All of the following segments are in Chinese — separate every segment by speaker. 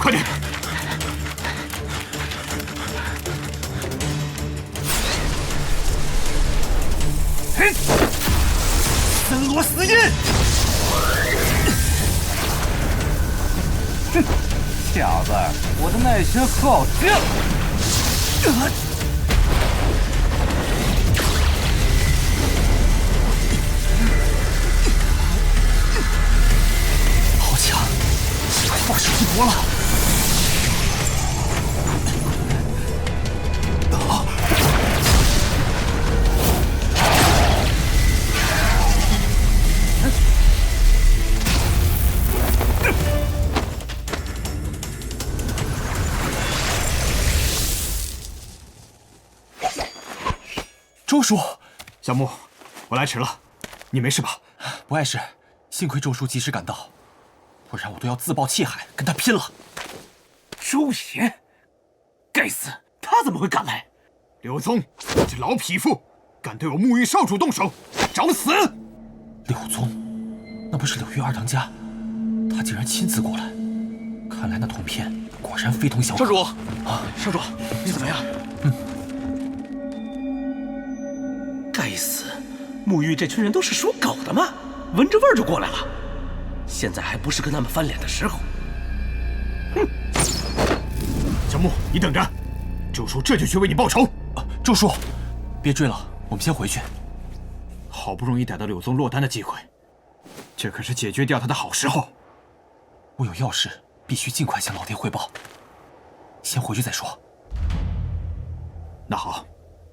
Speaker 1: 快点！嘿，森罗死印！
Speaker 2: 哼，小子，我的耐心好劲！
Speaker 1: 好强，放手一搏了！
Speaker 3: 周叔，
Speaker 1: 小木，我来迟了，你没事吧？
Speaker 3: 不碍事，幸亏周叔及时赶到，不然我都要自爆气海跟他拼了。
Speaker 1: 周岩，该死，他怎么会赶来？柳宗，这老匹夫，敢对我沐浴少主动手，找死！
Speaker 3: 柳宗，那不是柳玉二当家，他竟然亲自过来，看来那铜片果然非同小可。
Speaker 4: 少主，少主，你怎么样？该死，沐浴这群人都是属狗的吗？闻着味儿就过来了，现在还不是跟他们翻脸的时候。
Speaker 1: 哼！小木，你等着，周叔这就去为你报仇。
Speaker 3: 周叔，别追了，我们先回去。
Speaker 1: 好不容易逮到柳宗落单的机会，这可是解决掉他的好时候。
Speaker 3: 我有要事，必须尽快向老爹汇报。先回去再说。
Speaker 1: 那好，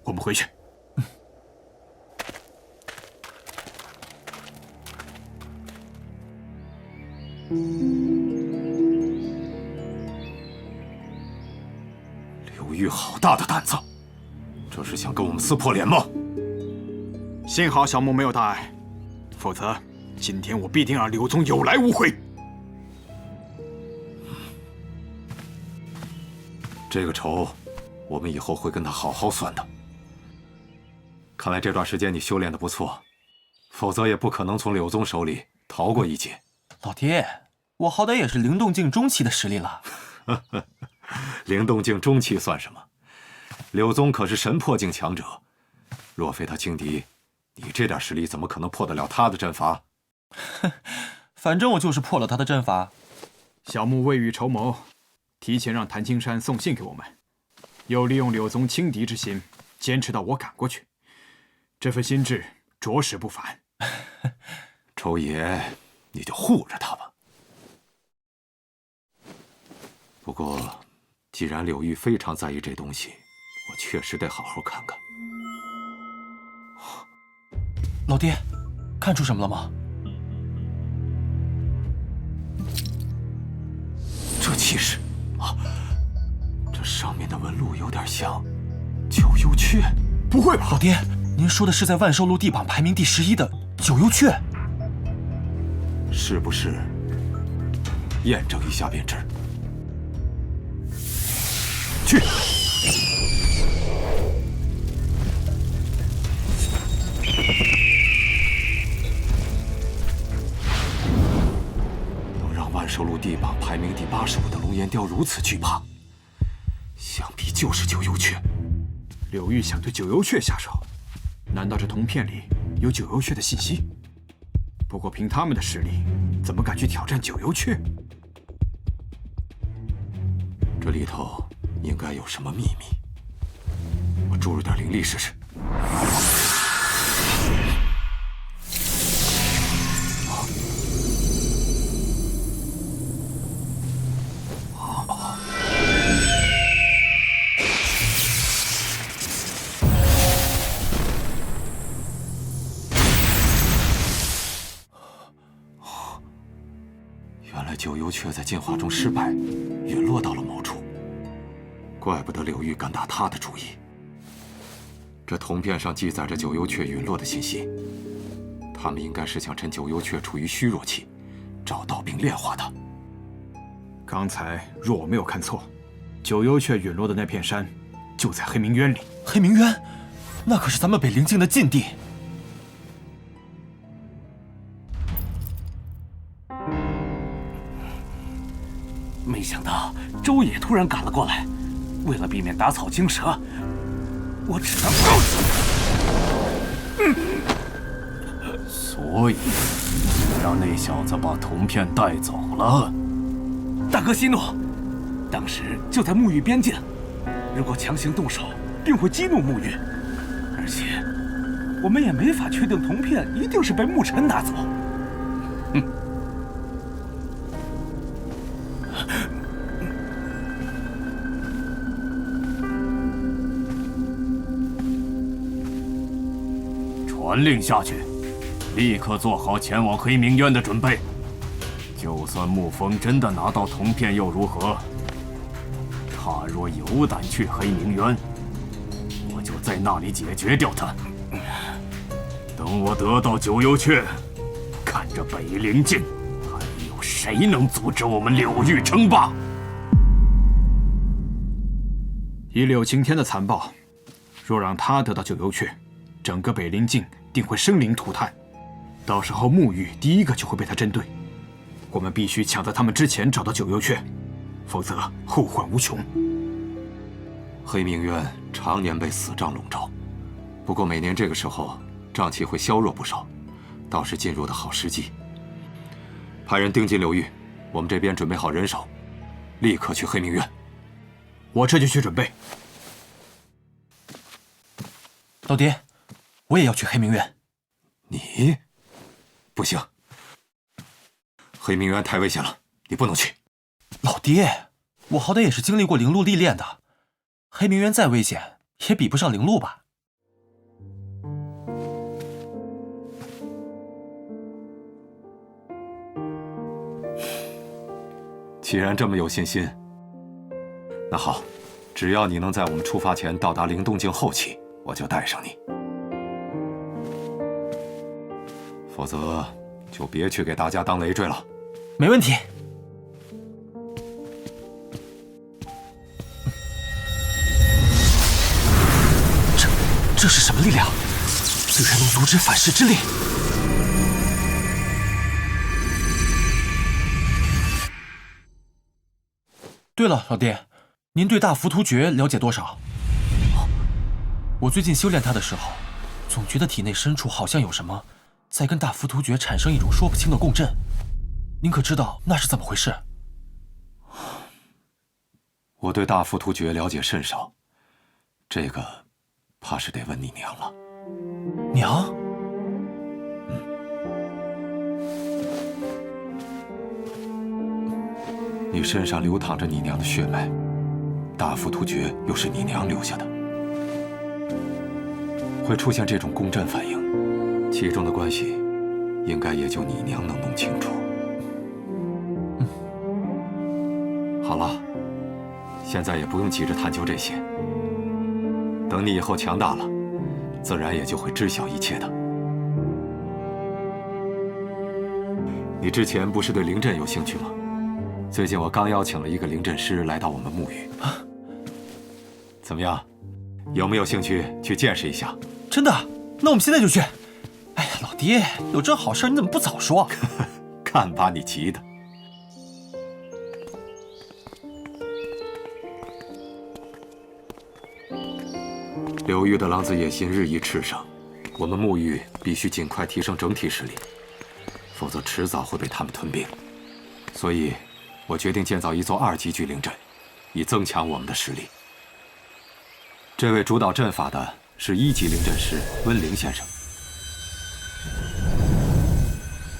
Speaker 1: 我们回去。
Speaker 5: 刘玉好大的胆子，这是想跟我们撕破脸吗？
Speaker 1: 幸好小木没有大碍，否则今天我必定让柳宗有来无回。
Speaker 5: 这个仇，我们以后会跟他好好算的。看来这段时间你修炼的不错，否则也不可能从柳宗手里逃过一劫。
Speaker 3: 老爹，我好歹也是灵动境中期的实力了。
Speaker 5: 灵动境中期算什么？柳宗可是神魄境强者，若非他轻敌，你这点实力怎么可能破得了他的阵法？
Speaker 3: 反正我就是破了他的阵法。
Speaker 1: 小木未雨绸缪，提前让谭青山送信给我们，又利用柳宗轻敌之心，坚持到我赶过去。这份心智着实不凡。
Speaker 5: 周爷，你就护着他吧。不过，既然柳玉非常在意这东西，我确实得好好看看。
Speaker 3: 老爹，看出什么了吗？
Speaker 5: 这气势啊！这上面的纹路有点像九幽雀。
Speaker 1: 不会吧？
Speaker 3: 老爹，您说的是在万寿路地榜排名第11的九幽雀？
Speaker 5: 是不是？验证一下便知。去。能让万寿路地榜排名第85的龙岩雕如此惧怕，想必就是九幽雀。
Speaker 1: 柳玉想对九幽雀下手，难道这铜片里有九幽雀的信息？不过凭他们的实力，怎么敢去挑战九幽雀？
Speaker 5: 这里头应该有什么秘密，我注入点灵力试试。原来九幽雀在进化中失败，陨落到了某处。怪不得柳玉敢打他的主意。这铜片上记载着九幽雀陨落的信息，他们应该是想趁九幽雀处于虚弱期，找到并炼化它。
Speaker 1: 刚才若我没有看错，九幽雀陨落的那片山就在黑明渊里。
Speaker 3: 黑明渊，那可是咱们北灵境的禁地。
Speaker 4: 没想到周也突然赶了过来，为了避免打草惊蛇，我只能告诉你。
Speaker 6: 所以，让那小子把铜片带走了。
Speaker 4: 大哥息怒，当时就在沐浴边境，如果强行动手，定会激怒沐浴，而且我们也没法确定铜片一定是被沐尘拿走。
Speaker 6: 传令下去，立刻做好前往黑冥渊的准备。就算沐风真的拿到铜片又如何？他若有胆去黑冥渊，我就在那里解决掉他。等我得到九幽阙，看着北陵境，还有谁能阻止我们柳域称霸？
Speaker 1: 以柳晴天的残暴，若让他得到九幽阙，整个北陵境定会生灵涂炭，到时候沐浴第一个就会被他针对。我们必须抢在他们之前找到九幽阙，否则后患无穷。
Speaker 5: 黑冥渊常年被死瘴笼罩，不过每年这个时候瘴气会削弱不少，倒是进入的好时机。派人盯紧柳域，我们这边准备好人手，立刻去黑冥渊。
Speaker 1: 我这就去准备。
Speaker 3: 老爹，我也要去黑冥渊。
Speaker 5: 你不行，黑冥渊太危险了，你不能去。
Speaker 3: 老爹，我好歹也是经历过灵路历练的，黑冥渊再危险也比不上灵路吧？
Speaker 5: 既然这么有信心，那好，只要你能在我们出发前到达灵动境后期，我就带上你。否则，就别去给大家当累赘了。
Speaker 3: 没问题。这是什么力量？自然龙族之反噬之力。对了，老爹，您对大浮屠诀了解多少？我最近修炼它的时候，总觉得体内深处好像有什么在跟大浮屠诀产生一种说不清的共振。您可知道那是怎么回事？
Speaker 5: 我对大浮屠诀了解甚少，这个怕是得问你娘了。
Speaker 3: 娘？
Speaker 5: 你身上流淌着你娘的血脉，大浮屠诀又是你娘留下的，会出现这种共振反应，其中的关系，应该也就你娘能弄清楚。好了，现在也不用急着探究这些，等你以后强大了，自然也就会知晓一切的。你之前不是对灵阵有兴趣吗？最近我刚邀请了一个灵阵师来到我们沐浴，怎么样？有没有兴趣去见识一下？
Speaker 3: 真的？那我们现在就去。哎呀，老爹，有这好事你怎么不早说？
Speaker 5: 看把你急的！柳域的狼子野心日益炽盛，我们沐浴必须尽快提升整体实力，否则迟早会被他们吞并。所以，我决定建造一座2级聚灵阵，以增强我们的实力。这位主导阵法的是1级灵阵师温灵先生。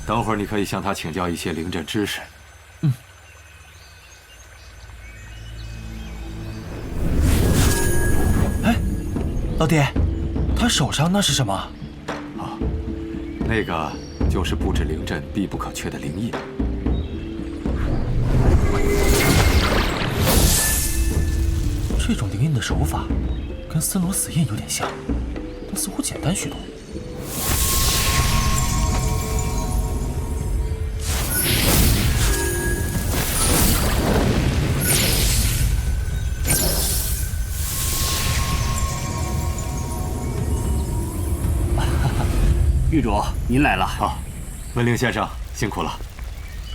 Speaker 5: 等会儿你可以向他请教一些灵阵知识。
Speaker 3: 哎，老爹，他手上那是什么？
Speaker 5: 啊，那个就是布置灵阵必不可缺的灵印。
Speaker 3: 这种灵印的手法跟森罗死印有点像，但似乎简单许多。
Speaker 7: 狱主，您来了。
Speaker 5: 温灵先生辛苦了。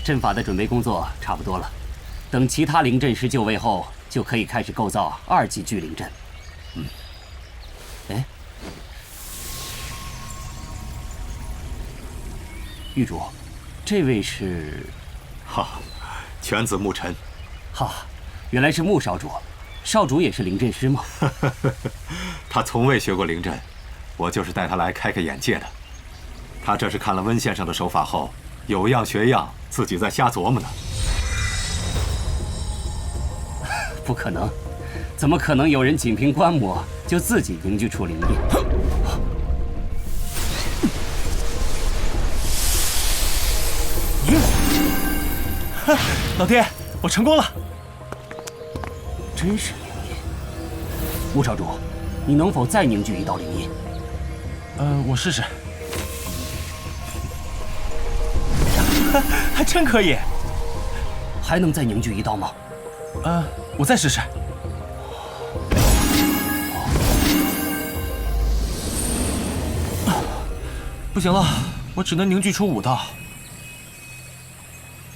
Speaker 7: 阵法的准备工作差不多了，等其他灵阵师就位后，就可以开始构造2级聚灵阵。哎，玉主，这位是？
Speaker 5: 哈，犬子沐尘。
Speaker 7: 哈，原来是穆少主。少主也是灵阵师吗？
Speaker 5: 他从未学过灵阵，我就是带他来开开眼界的。他这是看了温先生的手法后，有样学样，自己在瞎琢磨呢。
Speaker 7: 不可能，怎么可能有人仅凭观摩就自己凝聚出灵印？
Speaker 3: 老爹，我成功了！
Speaker 7: 真是灵印。穆少主，你能否再凝聚1道灵印？
Speaker 3: 我试试。还真可以。
Speaker 7: 还能再凝聚1道吗？
Speaker 3: 我再试试。不行了，我只能凝聚出5道。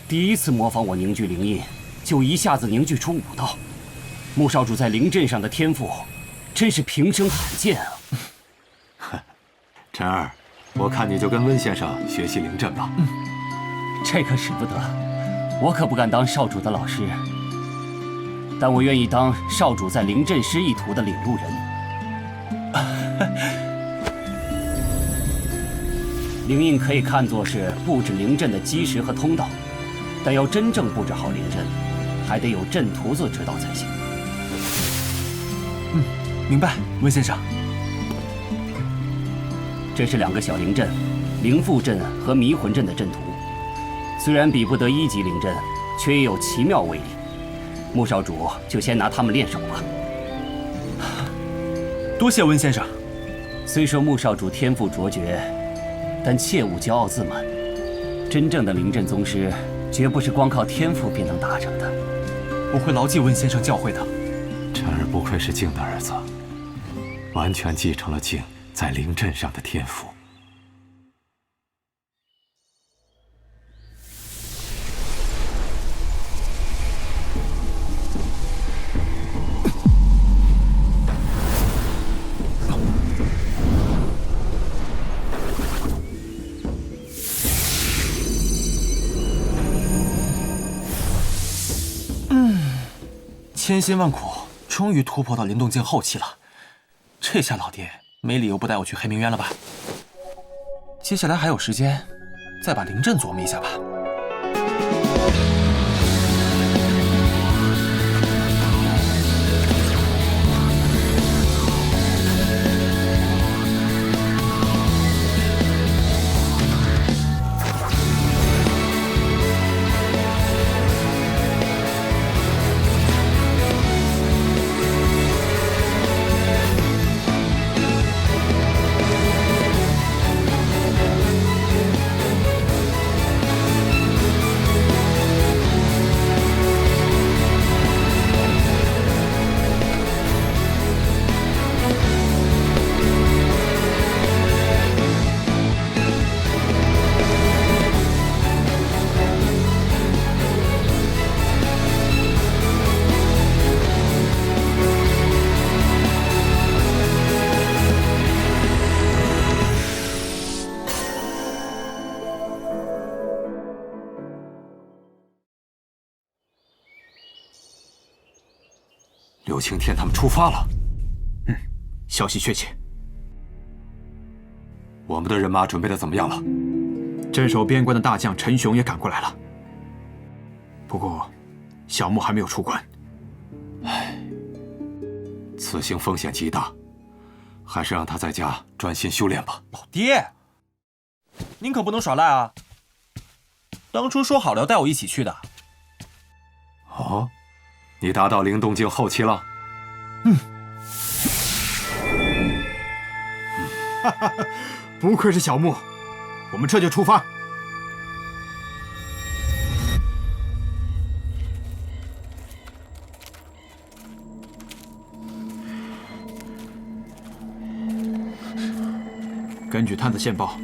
Speaker 7: 第一次模仿我凝聚灵印，就一下子凝聚出5道。穆少主在灵阵上的天赋，真是平生罕见啊！
Speaker 5: 陈儿，我看你就跟温先生学习灵阵吧。
Speaker 7: 这可使不得，我可不敢当少主的老师，但我愿意当少主在灵阵师一途的领路人。灵印可以看作是布置灵阵的基石和通道，但要真正布置好灵阵，还得有阵图做指导才行。
Speaker 3: 明白，温先生。
Speaker 7: 这是2个小灵阵，灵附阵和迷魂阵的阵图。虽然比不得1级灵阵，却也有奇妙威力。穆少主就先拿它们练手吧。
Speaker 3: 多谢温先生。
Speaker 7: 虽说穆少主天赋卓绝，但切勿骄傲自满。真正的灵阵宗师，绝不是光靠天赋便能达成的。
Speaker 3: 我会牢记温先生教诲的。
Speaker 5: 陈儿不愧是静的儿子，完全继承了静在灵阵上的天赋。
Speaker 3: 千辛万苦，终于突破到灵动境后期了。这下老爹没理由不带我去黑名渊了吧？接下来还有时间，再把灵阵琢磨一下吧。
Speaker 5: 柳青天他们出发了。
Speaker 1: 消息确切。
Speaker 5: 我们的人马准备的怎么样了？
Speaker 1: 镇守边关的大将陈雄也赶过来了。不过，小木还没有出关。
Speaker 5: 此行风险极大，还是让他在家专心修炼吧。
Speaker 3: 老爹，您可不能耍赖啊！当初说好了要带我一起去的。
Speaker 5: 哦，你达到灵动境后期了？
Speaker 1: 不愧是小木，我们这就出发。根据探子线报，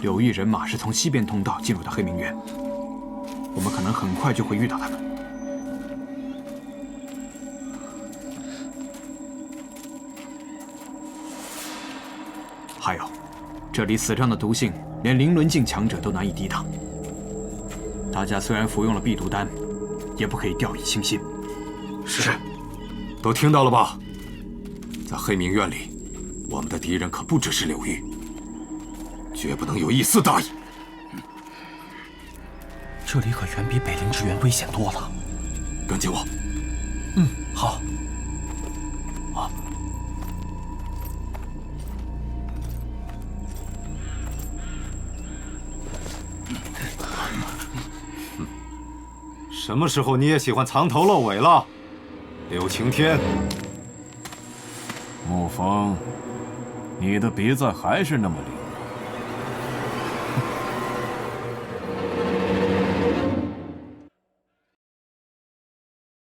Speaker 1: 柳毅人马是从西边通道进入的黑名渊，我们可能很快就会遇到他们。还有，这里死伤的毒性，连灵轮境强者都难以抵挡。大家虽然服用了避毒丹，也不可以掉以轻心。
Speaker 5: 是，都听到了吧？在黑明院里，我们的敌人可不只是柳玉，绝不能有一丝大意。
Speaker 3: 这里可远比北陵之原危险多了。
Speaker 5: 跟紧我。
Speaker 3: 嗯，好。
Speaker 5: 什么时候你也喜欢藏头露尾了，柳晴天？
Speaker 6: 沐风，你的鼻子还是那么灵。